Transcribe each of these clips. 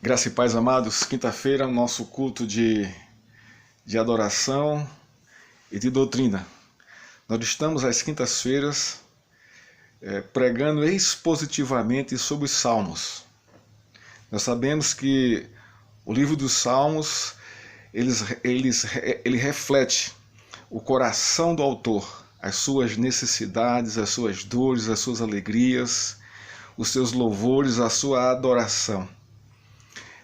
Graça e paz, amados. Quinta-feira, nosso culto de adoração e de doutrina. Nós estamos às quintas-feiras pregando expositivamente sobre os Salmos. Nós sabemos que o livro dos Salmos ele reflete o coração do autor, as suas necessidades, as suas dores, as suas alegrias, os seus louvores, a sua adoração.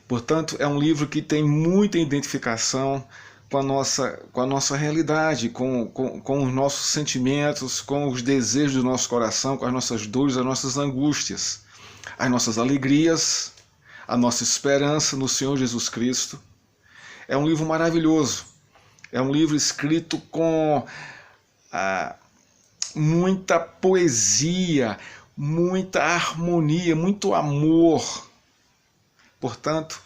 Portanto, é um livro que tem muita identificação com a nossa realidade, com os nossos sentimentos, com os desejos do nosso coração, com as nossas dores, as nossas angústias, as nossas alegrias, a nossa esperança no Senhor Jesus Cristo. É um livro maravilhoso, é um livro escrito com muita poesia, muita harmonia, muito amor. Portanto,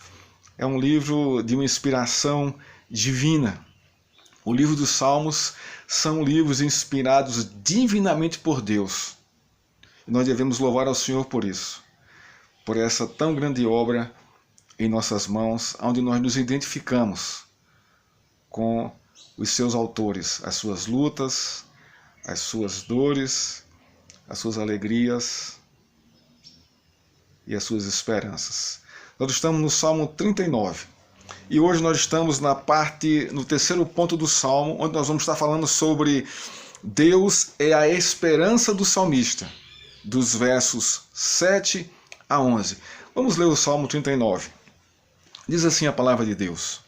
é um livro de uma inspiração divina. O livro dos Salmos são livros inspirados divinamente por Deus. E nós devemos louvar ao Senhor por isso, por essa tão grande obra em nossas mãos, onde nós nos identificamos com os seus autores, as suas lutas, as suas dores, as suas alegrias e as suas esperanças. Nós estamos no Salmo 39 e hoje nós estamos no terceiro ponto do Salmo, onde nós vamos estar falando sobre Deus é a esperança do salmista, dos versos 7 a 11. Vamos ler o Salmo 39. Diz assim a palavra de Deus: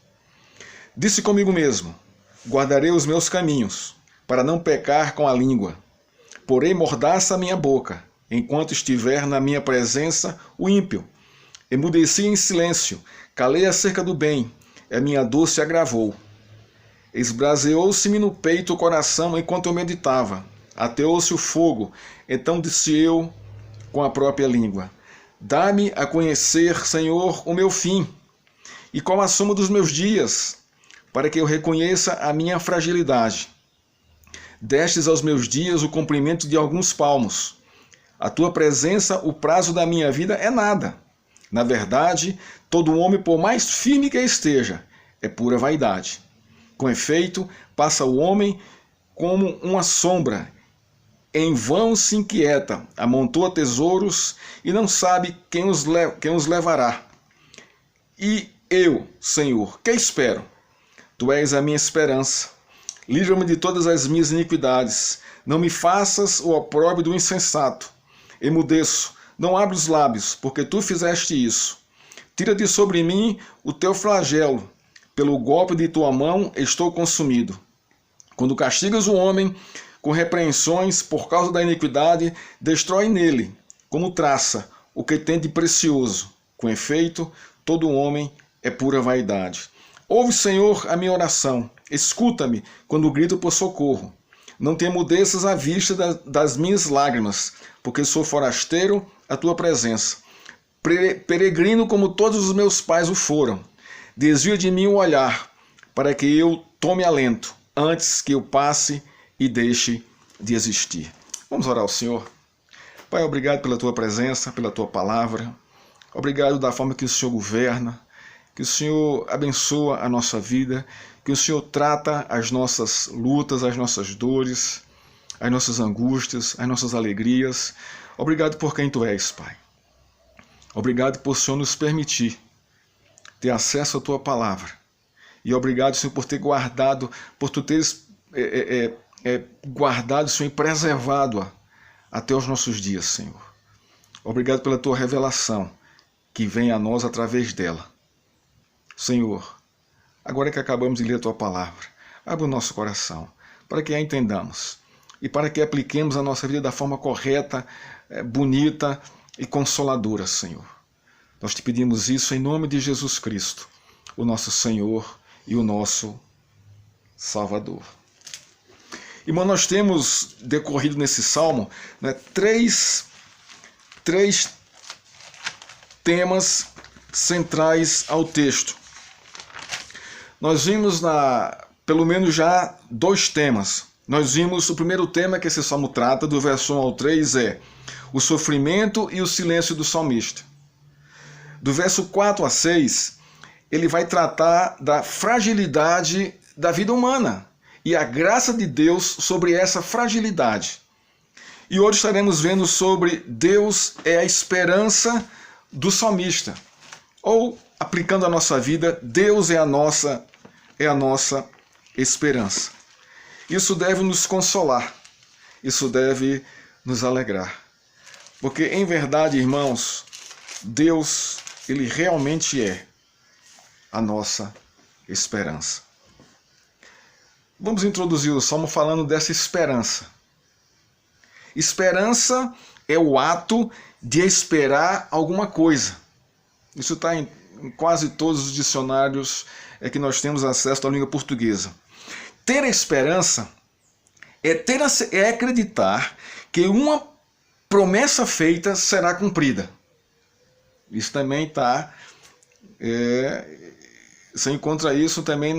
Disse comigo mesmo, guardarei os meus caminhos, para não pecar com a língua. Porém mordaça a minha boca, enquanto estiver na minha presença o ímpio. Emudeci em silêncio, calei acerca do bem, e a minha dor se agravou. Esbraseou-se-me no peito o coração enquanto eu meditava. Ateou-se o fogo, então disse eu com a própria língua: Dá-me a conhecer, Senhor, o meu fim, e qual a soma dos meus dias, para que eu reconheça a minha fragilidade. Destes aos meus dias o comprimento de alguns palmos. A tua presença, o prazo da minha vida é nada. Na verdade, todo homem, por mais firme que esteja, é pura vaidade. Com efeito, passa o homem como uma sombra. Em vão se inquieta, amontoa tesouros e não sabe quem os levará. E eu, Senhor, que espero? Tu és a minha esperança. Livra-me de todas as minhas iniquidades. Não me faças o opróbrio do insensato. Emudeço, não abro os lábios, porque tu fizeste isso. Tira de sobre mim o teu flagelo. Pelo golpe de tua mão estou consumido. Quando castigas o homem com repreensões por causa da iniquidade, destrói nele, como traça, o que tem de precioso. Com efeito, todo homem é pura vaidade. Ouve, Senhor, a minha oração. Escuta-me quando grito por socorro. Não te emudeças à vista das minhas lágrimas, porque sou forasteiro à tua presença. Peregrino como todos os meus pais o foram. Desvia de mim o olhar, para que eu tome alento, antes que eu passe e deixe de existir. Vamos orar ao Senhor. Pai, obrigado pela tua presença, pela tua palavra. Obrigado da forma que o Senhor governa, que o Senhor abençoa a nossa vida, que o Senhor trata as nossas lutas, as nossas dores, as nossas angústias, as nossas alegrias. Obrigado por quem Tu és, Pai. Obrigado por o Senhor nos permitir ter acesso à Tua palavra. E obrigado, Senhor, por ter guardado, por Tu teres guardado, Senhor, e preservado-a até os nossos dias, Senhor. Obrigado pela Tua revelação que vem a nós através dela. Senhor, agora que acabamos de ler a Tua palavra, abre o nosso coração para que a entendamos e para que apliquemos a nossa vida da forma correta, bonita e consoladora, Senhor. Nós te pedimos isso em nome de Jesus Cristo, o nosso Senhor e o nosso Salvador. Irmão, nós temos decorrido nesse salmo três temas centrais ao texto. Nós vimos pelo menos já dois temas. Nós vimos o primeiro tema que esse salmo trata, do verso 1 ao 3, é o sofrimento e o silêncio do salmista. do verso 4 a 6, ele vai tratar da fragilidade da vida humana e a graça de Deus sobre essa fragilidade. E hoje estaremos vendo sobre Deus é a esperança do salmista. Ou, aplicando a nossa vida, Deus é a nossa esperança. Isso deve nos consolar, isso deve nos alegrar. Porque, em verdade, irmãos, Deus, ele realmente é a nossa esperança. Vamos introduzir o Salmo falando dessa esperança. Esperança é o ato de esperar alguma coisa. Isso está em quase todos os dicionários que nós temos acesso à língua portuguesa. Ter esperança é acreditar que uma promessa feita será cumprida. Isso também está... Você encontra isso também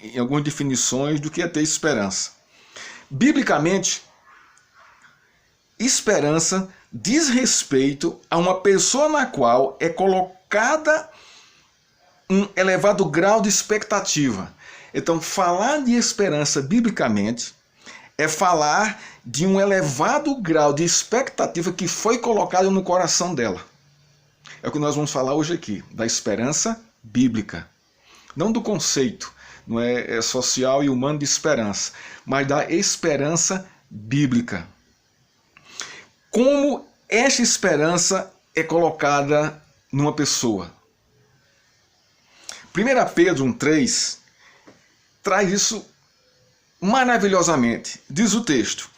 em algumas definições do que é ter esperança. Biblicamente, esperança diz respeito a uma pessoa na qual é colocada um elevado grau de expectativa. Então, falar de esperança biblicamente é falar de um elevado grau de expectativa que foi colocado no coração dela. É o que nós vamos falar hoje aqui, da esperança bíblica. Não do conceito, não é social e humano de esperança, mas da esperança bíblica. Como esta esperança é colocada numa pessoa? 1 Pedro 1,3 traz isso maravilhosamente. Diz o texto: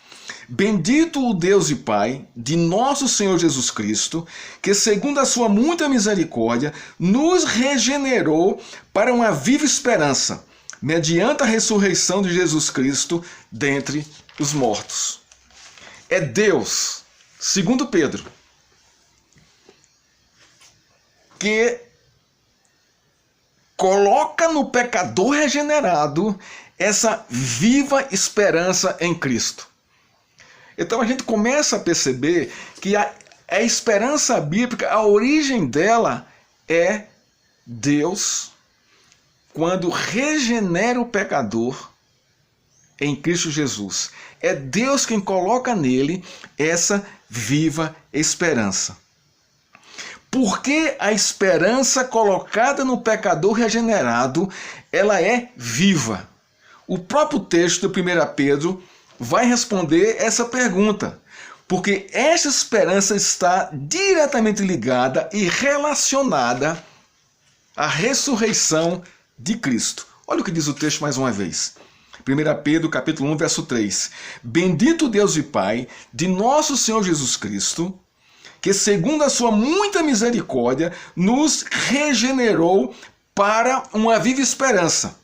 Bendito o Deus e Pai de nosso Senhor Jesus Cristo, que segundo a sua muita misericórdia, nos regenerou para uma viva esperança, mediante a ressurreição de Jesus Cristo dentre os mortos. É Deus, segundo Pedro, que coloca no pecador regenerado essa viva esperança em Cristo. Então a gente começa a perceber que a esperança bíblica, a origem dela é Deus, quando regenera o pecador em Cristo Jesus. É Deus quem coloca nele essa viva esperança. Porque a esperança colocada no pecador regenerado, ela é viva. O próprio texto de 1 Pedro vai responder essa pergunta, porque esta esperança está diretamente ligada e relacionada à ressurreição de Cristo. Olha o que diz o texto mais uma vez. 1 Pedro capítulo 1, verso 3. Bendito Deus e Pai de nosso Senhor Jesus Cristo, que segundo a sua muita misericórdia nos regenerou para uma viva esperança,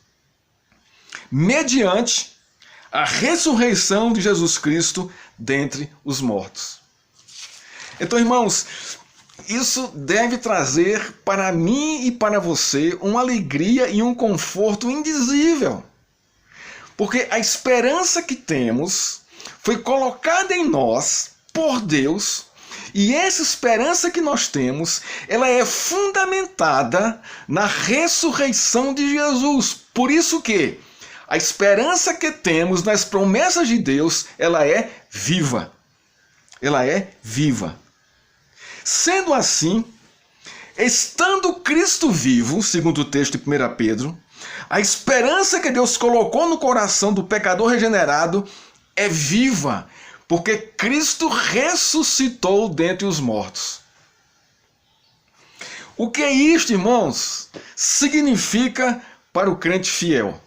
mediante a ressurreição de Jesus Cristo dentre os mortos. Então, irmãos, isso deve trazer para mim e para você uma alegria e um conforto indizível. Porque a esperança que temos foi colocada em nós por Deus, e essa esperança que nós temos, ela é fundamentada na ressurreição de Jesus. Por isso que a esperança que temos nas promessas de Deus, ela é viva. Ela é viva. Sendo assim, estando Cristo vivo, segundo o texto de 1 Pedro, a esperança que Deus colocou no coração do pecador regenerado é viva, porque Cristo ressuscitou dentre os mortos. O que isto, irmãos, significa para o crente fiel?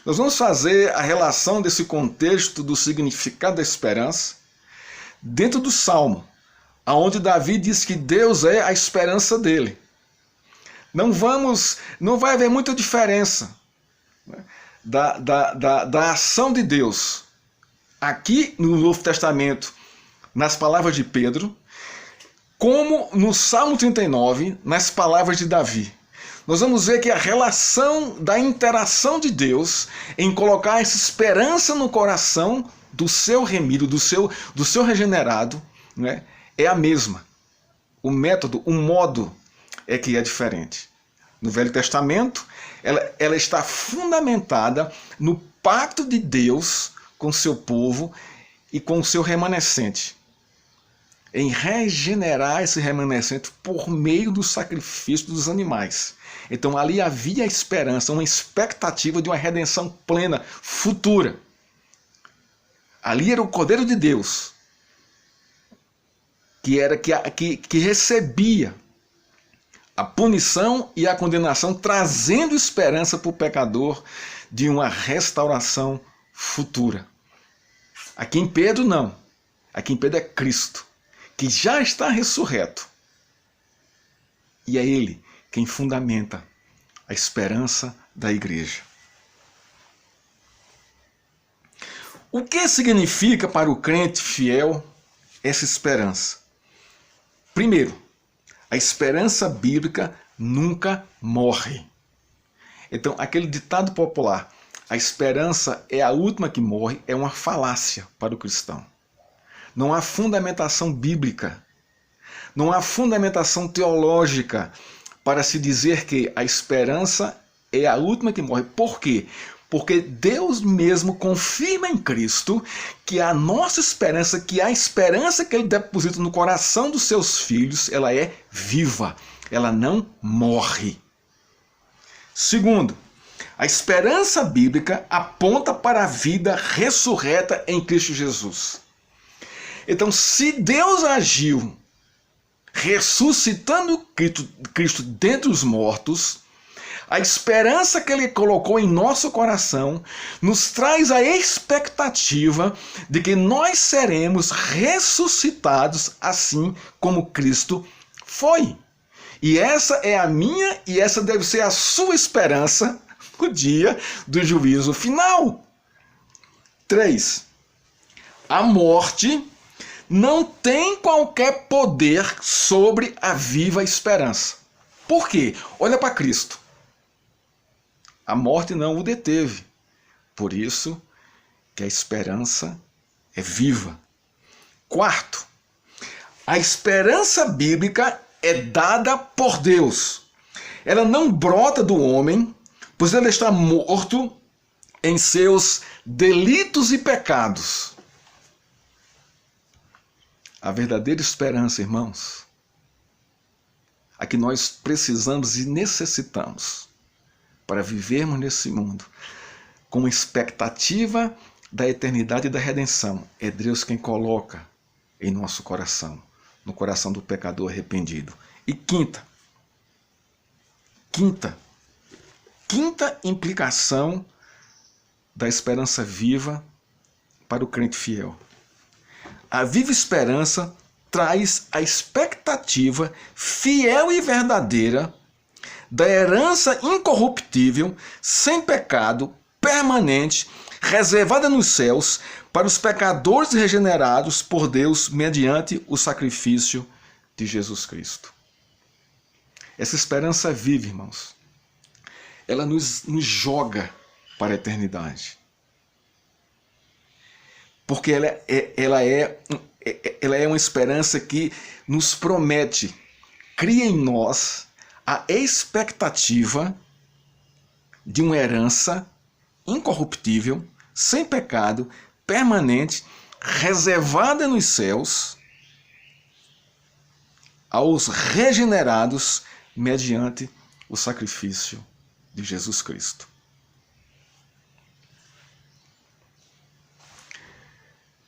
Nós vamos fazer a relação desse contexto do significado da esperança dentro do Salmo, onde Davi diz que Deus é a esperança dele. Não vai haver muita diferença, né, da ação de Deus aqui no Novo Testamento, nas palavras de Pedro, como no Salmo 39, nas palavras de Davi. Nós vamos ver que a relação da interação de Deus em colocar essa esperança no coração do seu remido, do seu regenerado, né, é a mesma. O método, o modo é que é diferente. No Velho Testamento, ela está fundamentada no pacto de Deus com o seu povo e com o seu remanescente, em regenerar esse remanescente por meio do sacrifício dos animais. Então ali havia esperança, uma expectativa de uma redenção plena, futura. Ali era o Cordeiro de Deus, que recebia a punição e a condenação, trazendo esperança para o pecador de uma restauração futura. Aqui em Pedro não. Aqui em Pedro é Cristo, que já está ressurreto. E é Ele quem fundamenta a esperança da igreja. O que significa para o crente fiel essa esperança? Primeiro, a esperança bíblica nunca morre. Então, aquele ditado popular, a esperança é a última que morre, é uma falácia para o cristão. Não há fundamentação bíblica, não há fundamentação teológica para se dizer que a esperança é a última que morre. Por quê? Porque Deus mesmo confirma em Cristo que a nossa esperança, que a esperança que Ele deposita no coração dos seus filhos, ela é viva, ela não morre. Segundo, a esperança bíblica aponta para a vida ressurreta em Cristo Jesus. Então, se Deus agiu ressuscitando Cristo dentre os mortos, a esperança que Ele colocou em nosso coração nos traz a expectativa de que nós seremos ressuscitados assim como Cristo foi. E essa é a minha e essa deve ser a sua esperança no dia do juízo final. 3. A morte não tem qualquer poder sobre a viva esperança. Por quê? Olha para Cristo. A morte não o deteve. Por isso que a esperança é viva. 4. A esperança bíblica é dada por Deus. Ela não brota do homem, pois ele está morto em seus delitos e pecados. A verdadeira esperança, irmãos, a que nós precisamos e necessitamos para vivermos nesse mundo com expectativa da eternidade e da redenção, é Deus quem coloca em nosso coração, no coração do pecador arrependido. E quinta implicação da esperança viva para o crente fiel. A viva esperança traz a expectativa fiel e verdadeira da herança incorruptível, sem pecado, permanente, reservada nos céus para os pecadores regenerados por Deus mediante o sacrifício de Jesus Cristo. Essa esperança viva, irmãos, ela nos joga para a eternidade. Porque ela é uma esperança que nos promete, cria em nós a expectativa de uma herança incorruptível, sem pecado, permanente, reservada nos céus, aos regenerados mediante o sacrifício de Jesus Cristo.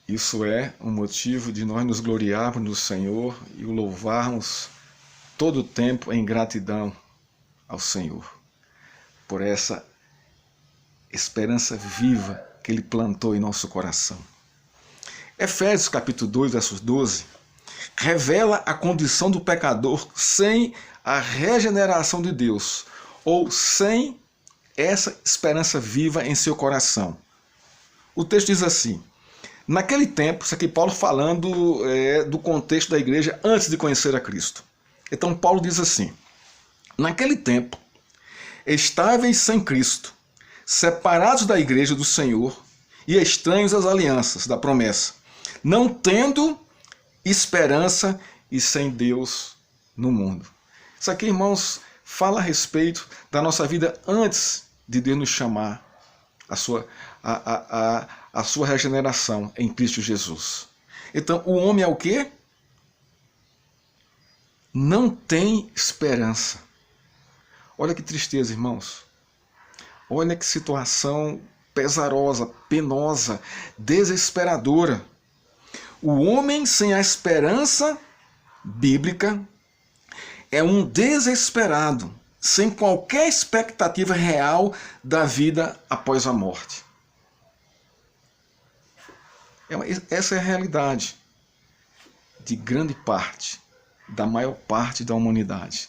Isso é um motivo de nós nos gloriarmos no Senhor e o louvarmos todo o tempo em gratidão ao Senhor, por essa esperança viva que Ele plantou em nosso coração. Efésios capítulo 2, versos 12, revela a condição do pecador sem a regeneração de Deus, ou sem essa esperança viva em seu coração. O texto diz assim: naquele tempo, isso aqui Paulo falando do contexto da igreja antes de conhecer a Cristo. Então Paulo diz assim: naquele tempo, estáveis sem Cristo, separados da igreja do Senhor e estranhos às alianças da promessa, não tendo esperança e sem Deus no mundo. Isso aqui, irmãos, fala a respeito da nossa vida antes de Deus nos chamar a sua regeneração em Cristo Jesus. Então, o homem é o quê? Não tem esperança. Olha que tristeza, irmãos. Olha que situação pesarosa, penosa, desesperadora. O homem sem a esperança bíblica é um desesperado, sem qualquer expectativa real da vida após a morte. Essa é a realidade de grande parte, da maior parte da humanidade,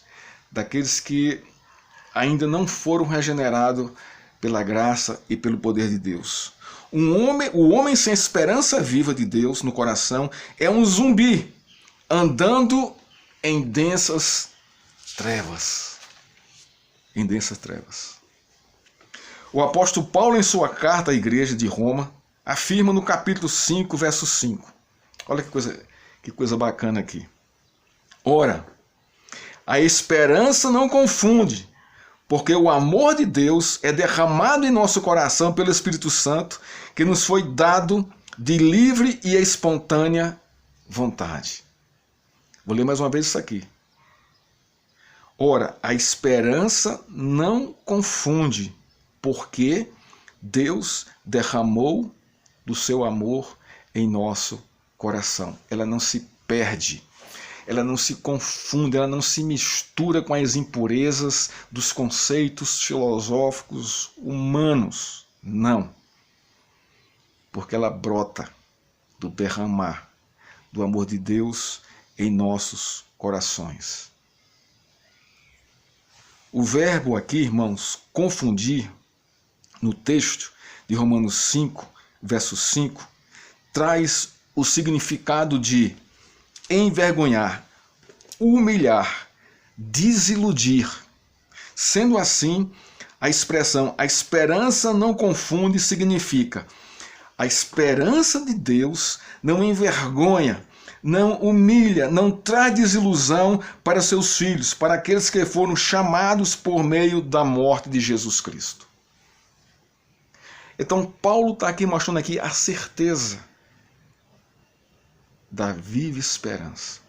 daqueles que ainda não foram regenerados pela graça e pelo poder de Deus. O homem sem esperança viva de Deus no coração é um zumbi andando em densas trevas. Em densas trevas. O apóstolo Paulo, em sua carta à igreja de Roma, afirma no capítulo 5, verso 5. Olha que coisa bacana aqui. Ora, a esperança não confunde, porque o amor de Deus é derramado em nosso coração pelo Espírito Santo, que nos foi dado de livre e espontânea vontade. Vou ler mais uma vez isso aqui. Ora, a esperança não confunde, porque Deus derramou do seu amor em nosso coração. Ela não se perde, ela não se confunde, ela não se mistura com as impurezas dos conceitos filosóficos humanos. Não. Porque ela brota do derramar do amor de Deus em nossos corações. O verbo aqui, irmãos, confundir, no texto de Romanos 5, verso 5, traz o significado de envergonhar, humilhar, desiludir. Sendo assim, a expressão "a esperança não confunde" significa: a esperança de Deus não envergonha, não humilha, não traz desilusão para seus filhos, para aqueles que foram chamados por meio da morte de Jesus Cristo. Então Paulo está aqui mostrando aqui a certeza da viva esperança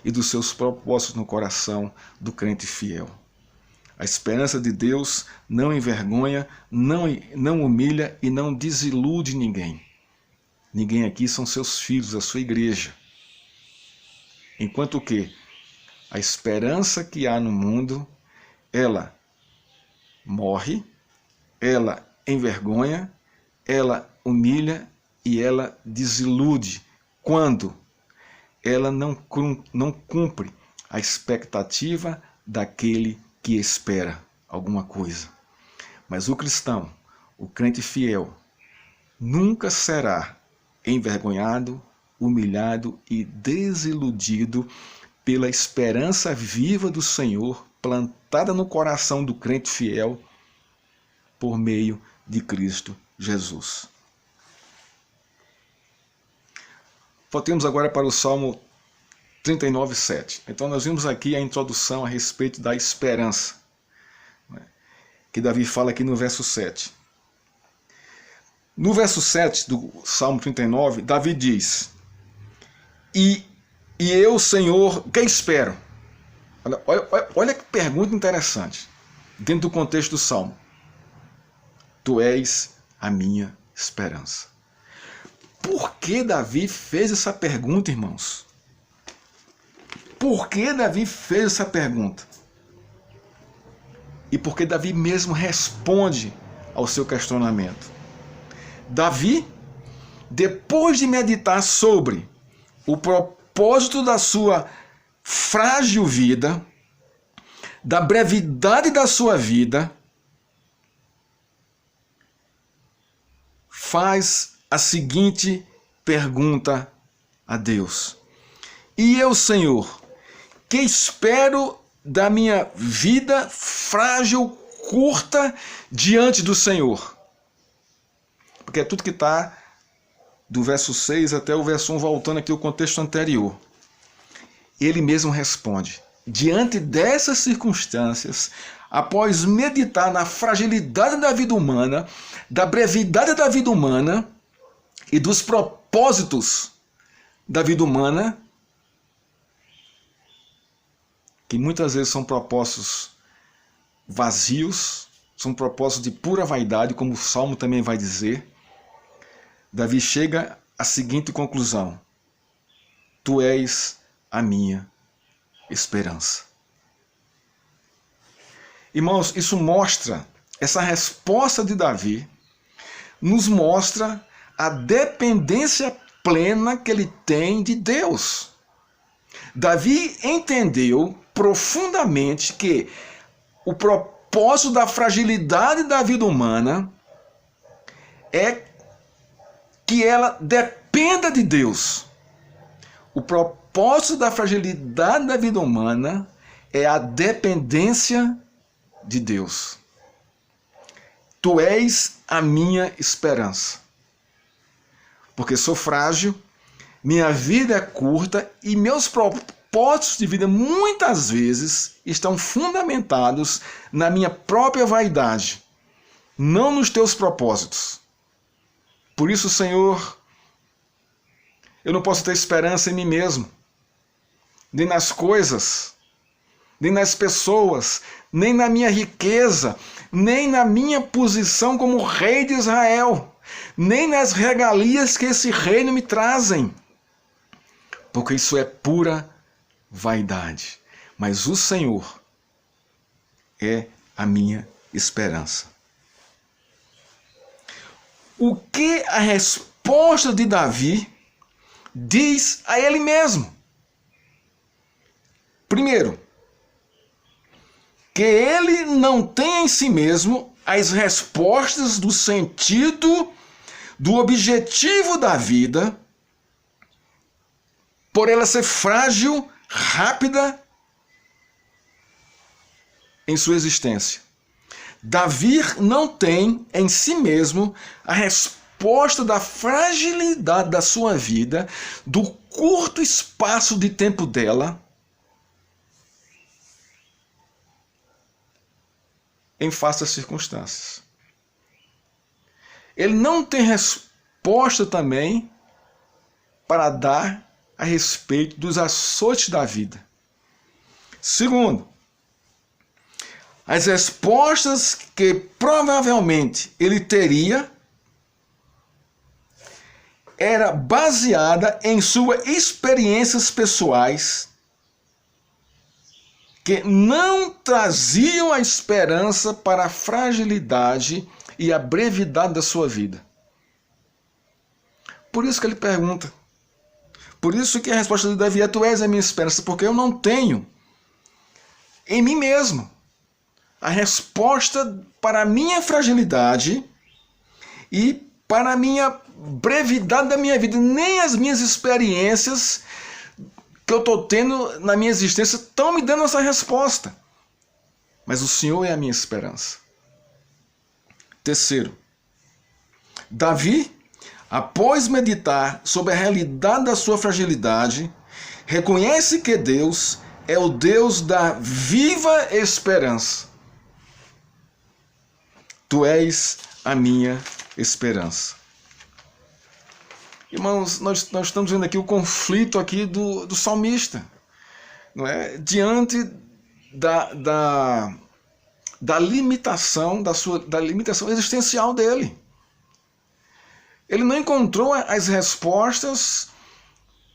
e dos seus propósitos no coração do crente fiel. A esperança de Deus não envergonha, não humilha e não desilude ninguém. Ninguém aqui são seus filhos, a sua igreja. Enquanto que a esperança que há no mundo, ela morre, ela envergonha, ela humilha e ela desilude quando ela não cumpre a expectativa daquele que espera alguma coisa. Mas o cristão, o crente fiel, nunca será envergonhado, humilhado e desiludido pela esperança viva do Senhor, plantada no coração do crente fiel por meio de Cristo Jesus. Voltemos agora para o Salmo 39, 7. Então nós vimos aqui a introdução a respeito da esperança, que Davi fala aqui no verso 7. No verso 7 do Salmo 39, Davi diz: E eu, Senhor, que espero? Olha que pergunta interessante, dentro do contexto do Salmo. Tu és a minha esperança. Por que Davi fez essa pergunta, irmãos? Por que Davi fez essa pergunta? E por que Davi mesmo responde ao seu questionamento? Davi, depois de meditar sobre o propósito da sua frágil vida, da brevidade da sua vida, faz a seguinte pergunta a Deus: E eu, Senhor, que espero da minha vida frágil, curta, diante do Senhor? Porque é tudo que está do verso 6 até o verso 1, voltando aqui ao contexto anterior. Ele mesmo responde: diante dessas circunstâncias, após meditar na fragilidade da vida humana, da brevidade da vida humana e dos propósitos da vida humana, que muitas vezes são propósitos vazios, são propósitos de pura vaidade, como o Salmo também vai dizer, Davi chega à seguinte conclusão: Tu és a minha esperança. Irmãos, isso mostra, essa resposta de Davi, nos mostra a dependência plena que ele tem de Deus. Davi entendeu profundamente que o propósito da fragilidade da vida humana é que ela dependa de Deus. O propósito da fragilidade da vida humana é a dependência de Deus. Tu és a minha esperança. Porque sou frágil, minha vida é curta e meus propósitos de vida muitas vezes estão fundamentados na minha própria vaidade, não nos teus propósitos. Por isso, Senhor, eu não posso ter esperança em mim mesmo, nem nas coisas, nem nas pessoas, nem na minha riqueza, nem na minha posição como rei de Israel, nem nas regalias que esse reino me trazem, porque isso é pura vaidade. Mas o Senhor é a minha esperança. O que a resposta de Davi diz a ele mesmo? Primeiro, que ele não tem em si mesmo as respostas do sentido, do objetivo da vida, por ela ser frágil, rápida em sua existência. Davi não tem em si mesmo a resposta da fragilidade da sua vida, do curto espaço de tempo dela, em face às circunstâncias. Ele não tem resposta também para dar a respeito dos açoites da vida. Segundo, as respostas que provavelmente ele teria era baseada em suas experiências pessoais que não traziam a esperança para a fragilidade e a brevidade da sua vida. Por isso que ele pergunta. Por isso que a resposta de Davi é: Tu és a minha esperança, porque eu não tenho em mim mesmo a resposta para a minha fragilidade e para a minha brevidade da minha vida. Nem as minhas experiências que eu estou tendo na minha existência estão me dando essa resposta. Mas o Senhor é a minha esperança. Terceiro, Davi, após meditar sobre a realidade da sua fragilidade, reconhece que Deus é o Deus da viva esperança. Tu és a minha esperança. Irmãos, nós estamos vendo aqui o conflito aqui do salmista, não é? Diante da limitação, da limitação existencial dele. Ele não encontrou as respostas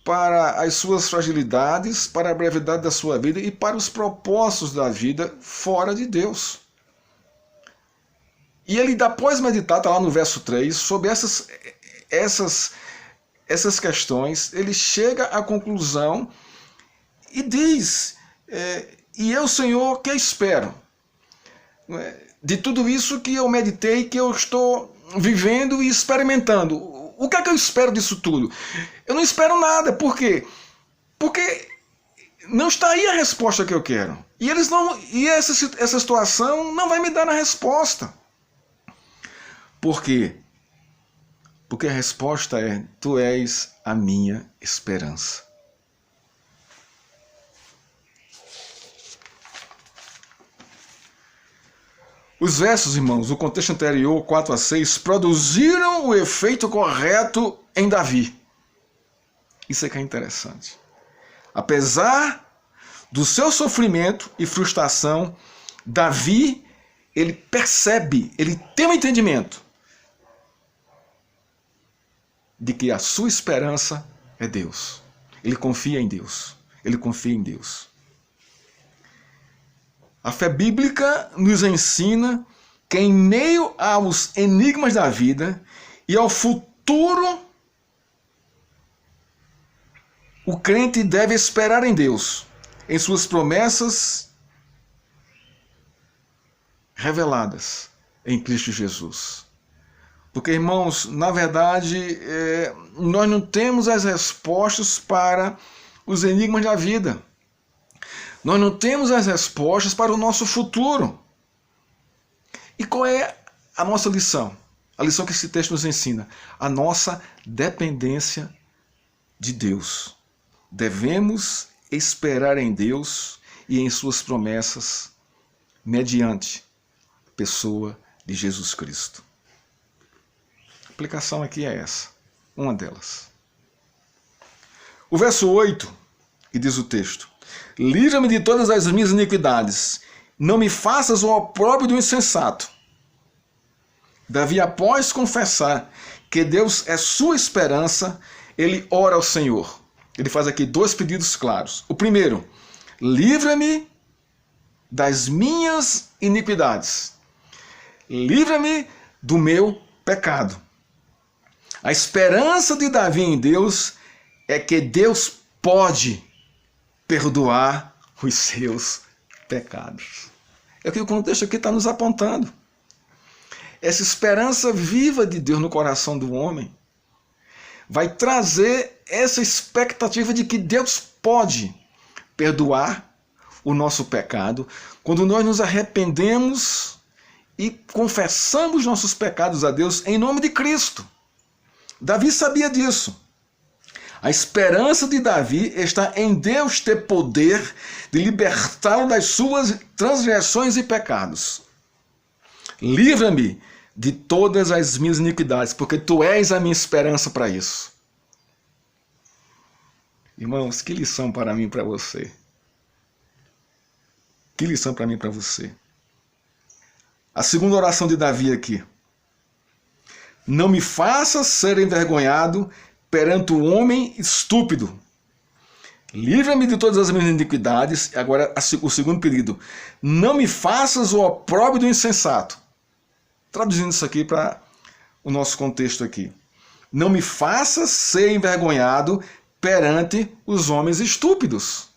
para as suas fragilidades, para a brevidade da sua vida e para os propósitos da vida fora de Deus. E ele, após meditar, está lá no verso 3, sobre essas questões, ele chega à conclusão e diz: e eu, Senhor, que espero? De tudo isso que eu meditei, que eu estou vivendo e experimentando. O que é que eu espero disso tudo? Eu não espero nada. Por quê? Porque não está aí a resposta que eu quero. E essa situação não vai me dar a resposta. Por quê? Porque a resposta é: Tu és a minha esperança. Os versos, irmãos, do contexto anterior, 4 a 6, produziram o efeito correto em Davi. Isso é que é interessante. Apesar do seu sofrimento e frustração, Davi, ele percebe, ele tem um entendimento de que a sua esperança é Deus. Ele confia em Deus. Ele confia em Deus. A fé bíblica nos ensina que em meio aos enigmas da vida e ao futuro, o crente deve esperar em Deus, em suas promessas reveladas em Cristo Jesus. Porque, irmãos, na verdade, nós não temos as respostas para os enigmas da vida. Nós não temos as respostas para o nosso futuro. E qual é a nossa lição? A lição que esse texto nos ensina: a nossa dependência de Deus. Devemos esperar em Deus e em suas promessas mediante a pessoa de Jesus Cristo. A aplicação aqui é essa, uma delas. O verso 8, que diz o texto: livra-me de todas as minhas iniquidades, não me faças o opróbrio do insensato. Davi, após confessar que Deus é sua esperança, ele ora ao Senhor. Ele faz aqui 2 pedidos claros. O primeiro: livra-me das minhas iniquidades. Livra-me do meu pecado. A esperança de Davi em Deus é que Deus pode perdoar os seus pecados. É o que o contexto aqui está nos apontando. Essa esperança viva de Deus no coração do homem vai trazer essa expectativa de que Deus pode perdoar o nosso pecado quando nós nos arrependemos e confessamos nossos pecados a Deus em nome de Cristo. Davi sabia disso. A esperança de Davi está em Deus ter poder de libertá-lo das suas transgressões e pecados. Livra-me de todas as minhas iniquidades, porque tu és a minha esperança para isso. Irmãos, que lição para mim e para você. Que lição para mim e para você. A segunda oração de Davi aqui: não me faças ser envergonhado perante o homem estúpido. Livra-me de todas as minhas iniquidades. Agora o segundo pedido: não me faças o opróbrio do insensato. Traduzindo isso aqui para o nosso contexto aqui: não me faças ser envergonhado perante os homens estúpidos.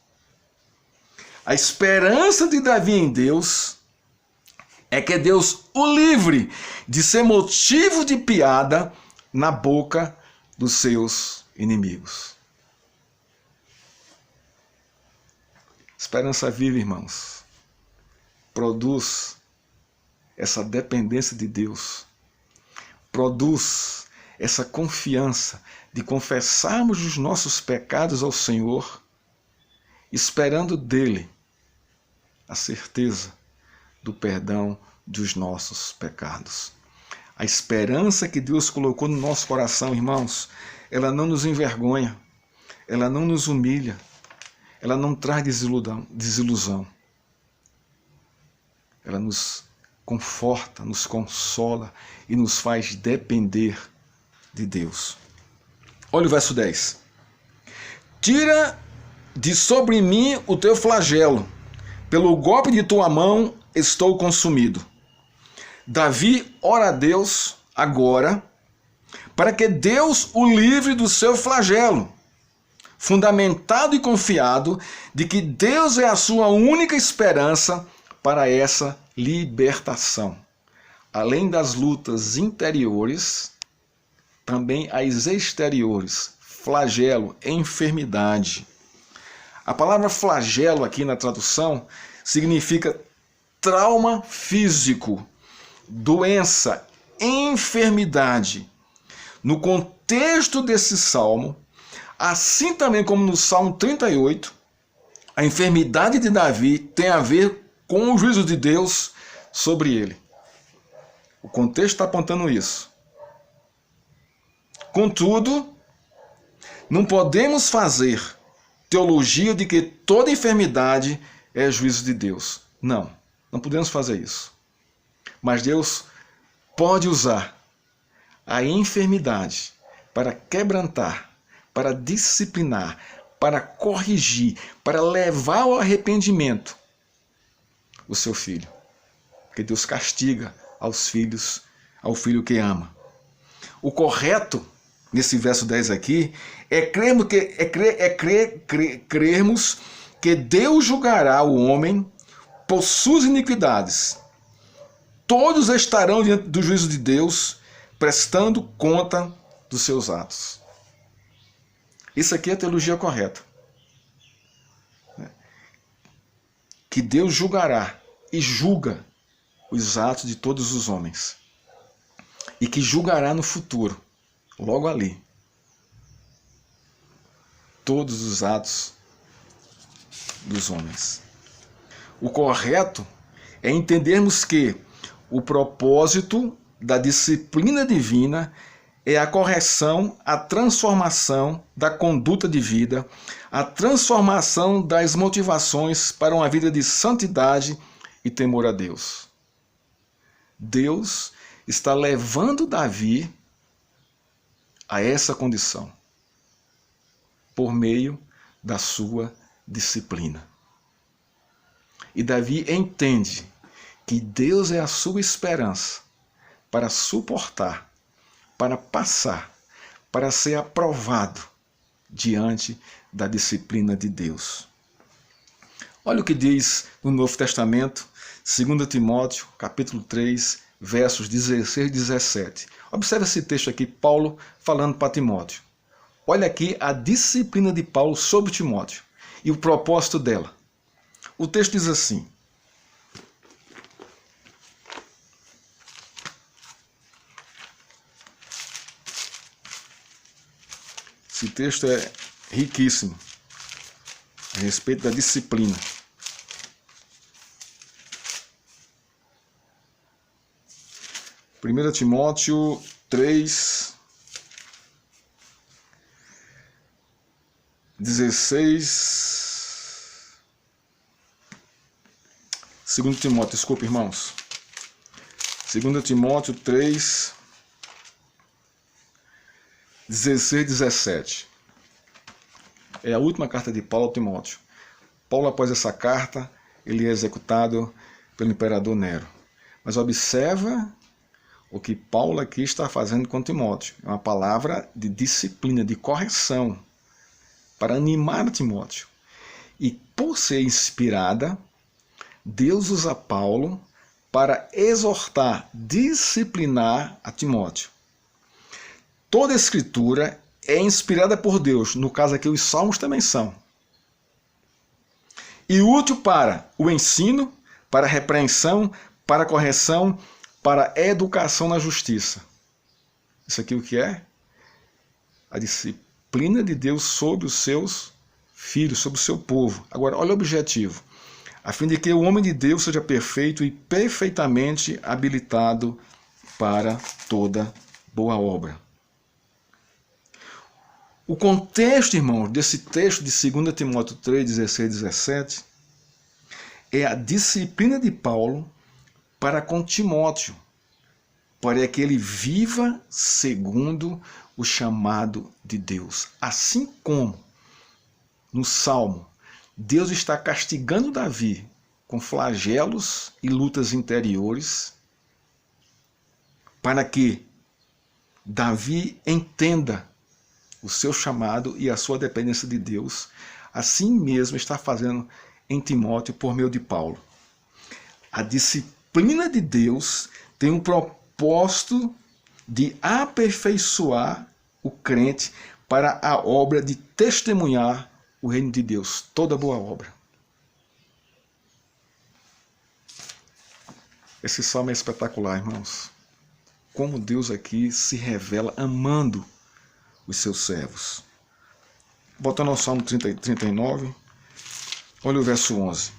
A esperança de Davi em Deus é que Deus o livre de ser motivo de piada na boca dos seus inimigos. Esperança viva, irmãos, produz essa dependência de Deus, produz essa confiança de confessarmos os nossos pecados ao Senhor, esperando dele a certeza do perdão dos nossos pecados. A esperança que Deus colocou no nosso coração, irmãos, ela não nos envergonha, ela não nos humilha, ela não traz desilusão. Ela nos conforta, nos consola e nos faz depender de Deus. Olha o verso 10. Tira de sobre mim o teu flagelo, pelo golpe de tua mão estou consumido. Davi ora a Deus agora para que Deus o livre do seu flagelo, fundamentado e confiado de que Deus é a sua única esperança para essa libertação. Além das lutas interiores, também as exteriores, flagelo, enfermidade. A palavra flagelo aqui na tradução significa trauma físico, doença, enfermidade. No contexto desse salmo, assim também como no Salmo 38, a enfermidade de Davi tem a ver com o juízo de Deus sobre ele. O contexto está apontando isso. Contudo, não podemos fazer teologia de que toda enfermidade é juízo de Deus. Não podemos fazer isso. Mas Deus pode usar a enfermidade para quebrantar, para disciplinar, para corrigir, para levar ao arrependimento o seu filho. Porque Deus castiga aos filhos, ao filho que ama. O correto, nesse verso 10 aqui, é crermos que Deus julgará o homem por suas iniquidades. Todos estarão diante do juízo de Deus, prestando conta dos seus atos. Isso aqui é a teologia correta. Que Deus julgará e julga os atos de todos os homens. E que julgará no futuro, logo ali, todos os atos dos homens. O correto é entendermos que o propósito da disciplina divina é a correção, a transformação da conduta de vida, a transformação das motivações para uma vida de santidade e temor a Deus. Deus está levando Davi a essa condição por meio da sua disciplina. E Davi entende que Deus é a sua esperança para suportar, para passar, para ser aprovado diante da disciplina de Deus. Olha o que diz no Novo Testamento, 2 Timóteo, capítulo 3, versos 16 e 17. Observe esse texto aqui, Paulo falando para Timóteo. Olha aqui a disciplina de Paulo sobre Timóteo e o propósito dela. O texto diz assim: esse texto é riquíssimo a respeito da disciplina. Primeiro Timóteo 3, 16. 2 Timóteo, desculpa, irmãos. 2 Timóteo 3, 16 e 17. É a última carta de Paulo a Timóteo. Paulo, após essa carta, ele é executado pelo imperador Nero. Mas observa o que Paulo aqui está fazendo com Timóteo. É uma palavra de disciplina, de correção, para animar Timóteo. E por ser inspirada, Deus usa Paulo para exortar, disciplinar a Timóteo. Toda a Escritura é inspirada por Deus, no caso aqui os Salmos também são. E útil para o ensino, para a repreensão, para a correção, para a educação na justiça. Isso aqui o que é? A disciplina de Deus sobre os seus filhos, sobre o seu povo. Agora, olha o objetivo. A fim de que o homem de Deus seja perfeito e perfeitamente habilitado para toda boa obra. O contexto, irmãos, desse texto de 2 Timóteo 3, 16 e 17 é a disciplina de Paulo para com Timóteo, para que ele viva segundo o chamado de Deus. Assim como no Salmo, Deus está castigando Davi com flagelos e lutas interiores, para que Davi entenda o seu chamado e a sua dependência de Deus. Assim mesmo está fazendo em Timóteo por meio de Paulo. A disciplina de Deus tem um propósito de aperfeiçoar o crente para a obra de testemunhar o reino de Deus, toda boa obra. Esse salmo é espetacular, irmãos. Como Deus aqui se revela amando os seus servos. Voltando ao Salmo 39, olha o verso 11.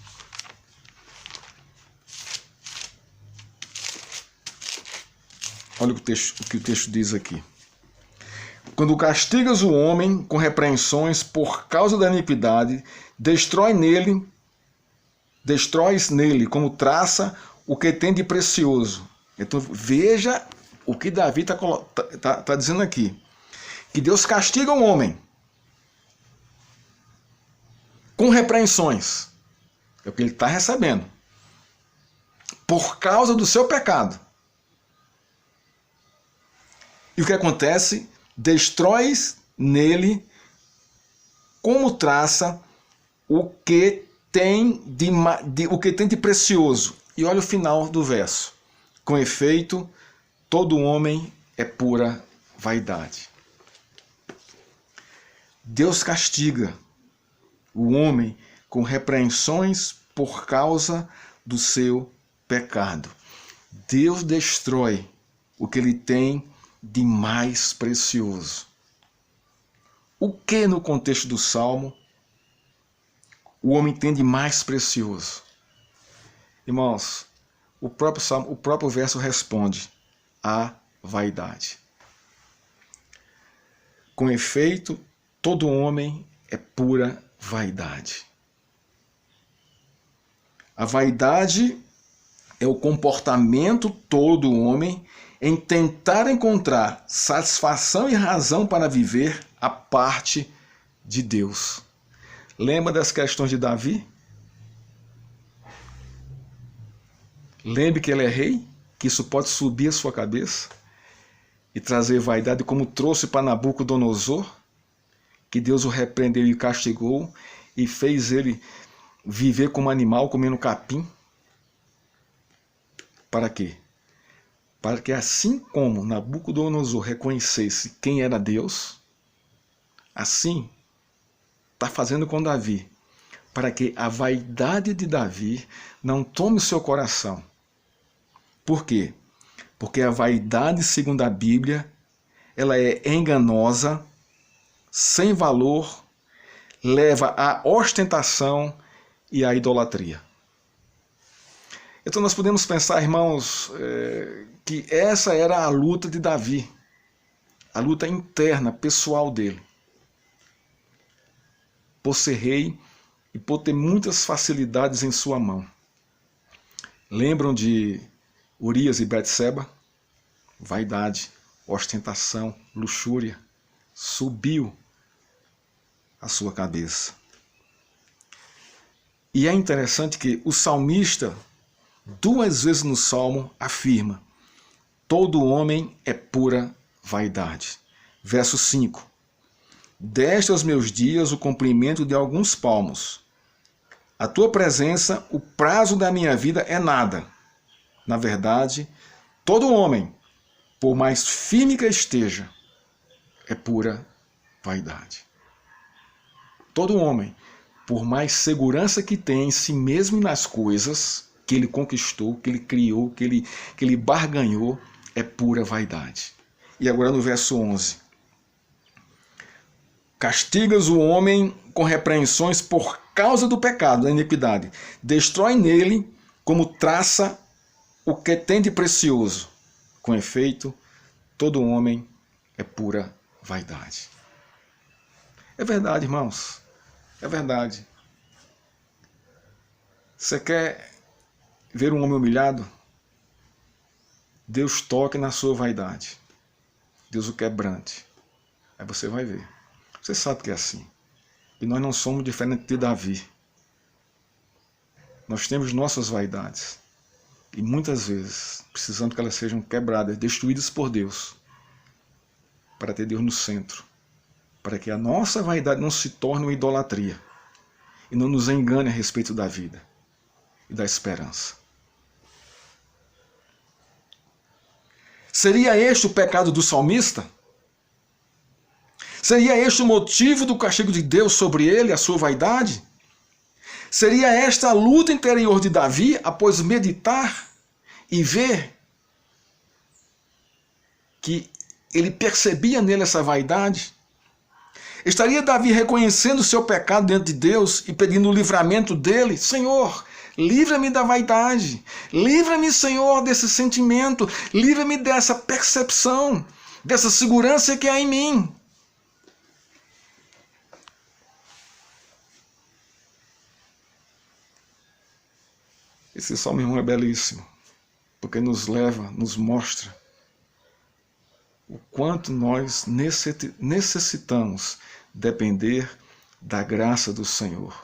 Olha o que o texto diz aqui. Quando castigas o homem com repreensões por causa da iniquidade, destróis nele como traça o que tem de precioso. Então veja o que Davi está dizendo aqui. Que Deus castiga o homem com repreensões. É o que ele está recebendo. Por causa do seu pecado. E o que acontece? Destróis nele como traça o que tem de precioso. E olha o final do verso. Com efeito, todo homem é pura vaidade. Deus castiga o homem com repreensões por causa do seu pecado. Deus destrói o que ele tem de mais precioso. O que no contexto do Salmo o homem tem de mais precioso? Irmãos, o próprio verso responde: a vaidade. Com efeito, todo homem é pura vaidade. A vaidade é o comportamento todo do homem em tentar encontrar satisfação e razão para viver a parte de Deus. Lembra das questões de Davi? Lembre que ele é rei, que isso pode subir a sua cabeça e trazer vaidade, como trouxe para Nabucodonosor, que Deus o repreendeu e castigou e fez ele viver como animal, comendo capim. Para quê? Para que assim como Nabucodonosor reconhecesse quem era Deus, assim está fazendo com Davi, para que a vaidade de Davi não tome o seu coração. Por quê? Porque a vaidade, segundo a Bíblia, ela é enganosa, sem valor, leva à ostentação e à idolatria. Então nós podemos pensar, irmãos, que essa era a luta de Davi, a luta interna, pessoal dele, por ser rei e por ter muitas facilidades em sua mão. Lembram de Urias e Betseba? Vaidade, ostentação, luxúria, subiu a sua cabeça. E é interessante que o salmista, 2 vezes no Salmo, afirma: todo homem é pura vaidade. Verso 5. Deste aos meus dias o comprimento de alguns palmos. A tua presença, o prazo da minha vida é nada. Na verdade, todo homem, por mais firme que esteja, é pura vaidade. Todo homem, por mais segurança que tem em si mesmo e nas coisas que ele conquistou, que ele criou, que ele barganhou, é pura vaidade. E agora no verso 11. Castigas o homem com repreensões por causa do pecado, da iniquidade. Destrói nele como traça o que tem de precioso. Com efeito, todo homem é pura vaidade. É verdade, irmãos. É verdade. Você quer ver um homem humilhado? Deus toque na sua vaidade. Deus o quebrante. Aí você vai ver. Você sabe que é assim. E nós não somos diferentes de Davi. Nós temos nossas vaidades. E muitas vezes precisamos que elas sejam quebradas, destruídas por Deus. Para ter Deus no centro. Para que a nossa vaidade não se torne uma idolatria. E não nos engane a respeito da vida e da esperança. Seria este o pecado do salmista? Seria este o motivo do castigo de Deus sobre ele, a sua vaidade? Seria esta a luta interior de Davi após meditar e ver que ele percebia nele essa vaidade? Estaria Davi reconhecendo o seu pecado diante de Deus e pedindo o livramento dele? Senhor, Livra-me da vaidade. Livra-me, Senhor, desse sentimento. Livra-me dessa percepção, dessa segurança que há em mim. Esse salmo, irmão, é belíssimo, porque nos leva, nos mostra o quanto nós necessitamos depender da graça do Senhor.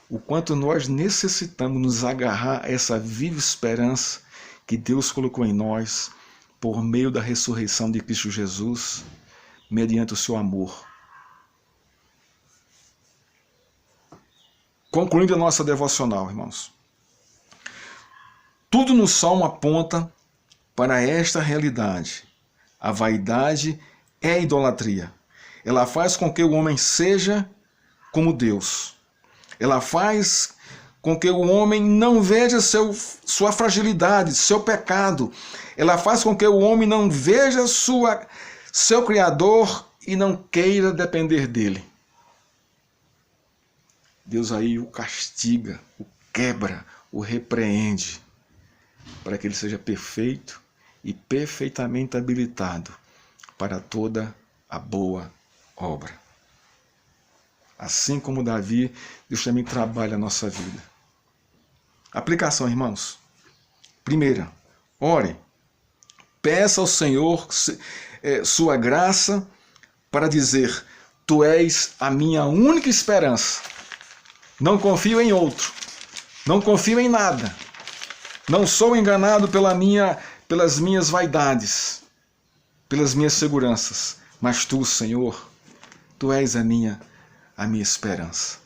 O quanto nós necessitamos nos agarrar a essa viva esperança que Deus colocou em nós por meio da ressurreição de Cristo Jesus, mediante o seu amor. Concluindo a nossa devocional, irmãos. Tudo no Salmo aponta para esta realidade. A vaidade é idolatria. Ela faz com que o homem seja como Deus. Ela faz com que o homem não veja sua fragilidade, seu pecado. Ela faz com que o homem não veja seu Criador e não queira depender dele. Deus aí o castiga, o quebra, o repreende, para que ele seja perfeito e perfeitamente habilitado para toda a boa obra. Assim como Davi, Deus também trabalha a nossa vida. Aplicação, irmãos. Primeira, ore. Peça ao Senhor sua graça para dizer: Tu és a minha única esperança. Não confio em outro. Não confio em nada. Não sou enganado pelas minhas vaidades, pelas minhas seguranças. Mas Tu, Senhor, Tu és a minha esperança.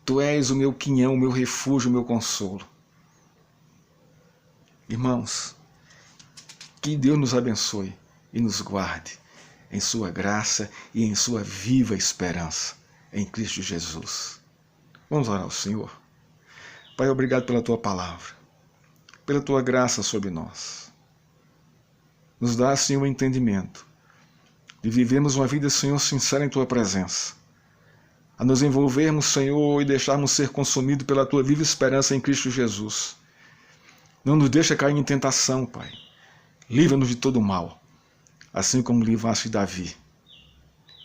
Tu és o meu quinhão, o meu refúgio, o meu consolo. Irmãos, que Deus nos abençoe e nos guarde em sua graça e em sua viva esperança em Cristo Jesus. Vamos orar ao Senhor. Pai, obrigado pela Tua palavra, pela Tua graça sobre nós. Nos dá, Senhor, o entendimento de vivermos uma vida, Senhor, sincera em Tua presença. A nos envolvermos, Senhor, e deixarmos ser consumidos pela Tua viva esperança em Cristo Jesus. Não nos deixa cair em tentação, Pai. Livra-nos de todo mal, assim como livraste Davi.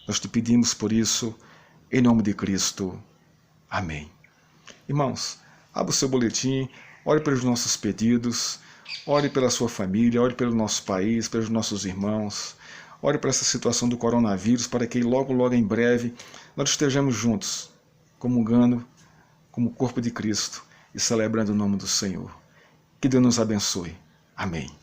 Nós te pedimos por isso, em nome de Cristo. Amém. Irmãos, abra o seu boletim, ore pelos nossos pedidos, ore pela sua família, ore pelo nosso país, pelos nossos irmãos, ore para essa situação do coronavírus, para que logo, logo em breve nós estejamos juntos, comungando como corpo de Cristo e celebrando o nome do Senhor. Que Deus nos abençoe. Amém.